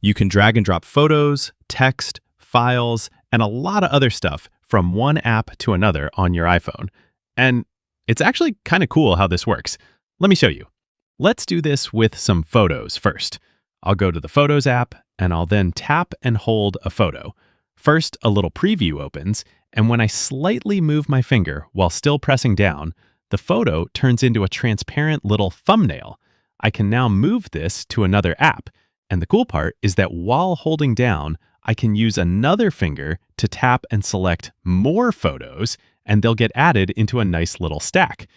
You can drag and drop photos, text, files, and a lot of other stuff from one app to another on your iPhone. And it's actually kind of cool how this works. Let me show you. Let's do this with some photos first. I'll go to the Photos app, and I'll then tap and hold a photo. First, a little preview opens, and when I slightly move my finger while still pressing down, the photo turns into a transparent little thumbnail. I can now move this to another app, and the cool part is that while holding down, I can use another finger to tap and select more photos, and they'll get added into a nice little stack.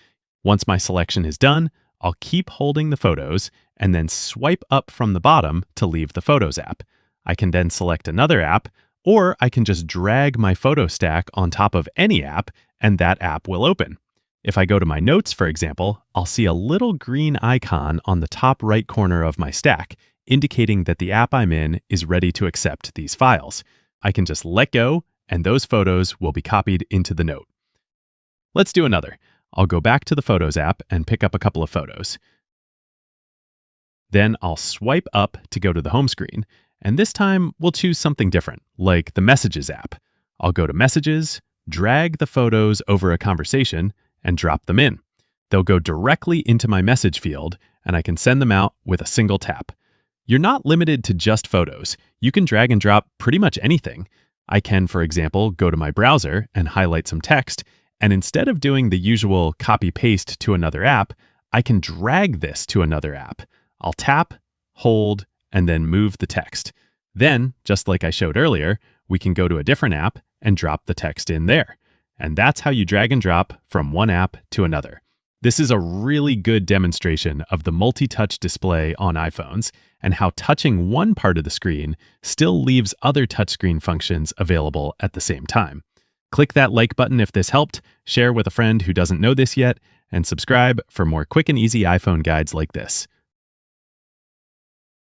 Once my selection is done, I'll keep holding the photos and then swipe up from the bottom to leave the Photos app. I can then select another app, or I can just drag my photo stack on top of any app, and that app will open. If I go to my Notes, for example, I'll see a little green icon on the top right corner of my stack, indicating that the app I'm in is ready to accept these files. I can just let go, and those photos will be copied into the note. Let's do another. I'll go back to the Photos app and pick up a couple of photos. Then I'll swipe up to go to the home screen, and this time we'll choose something different, like the Messages app. I'll go to Messages, drag the photos over a conversation, and drop them in. They'll go directly into my message field, and I can send them out with a single tap. You're not limited to just photos. You can drag and drop pretty much anything. I can, for example, go to my browser and highlight some text, and instead of doing the usual copy-paste to another app, I can drag this to another app. I'll tap, hold, and then move the text. Then, just like I showed earlier, we can go to a different app and drop the text in there. And that's how you drag and drop from one app to another. This is a really good demonstration of the multi-touch display on iPhones and how touching one part of the screen still leaves other touchscreen functions available at the same time. Click that like button if this helped, share with a friend who doesn't know this yet, and subscribe for more quick and easy iPhone guides like this.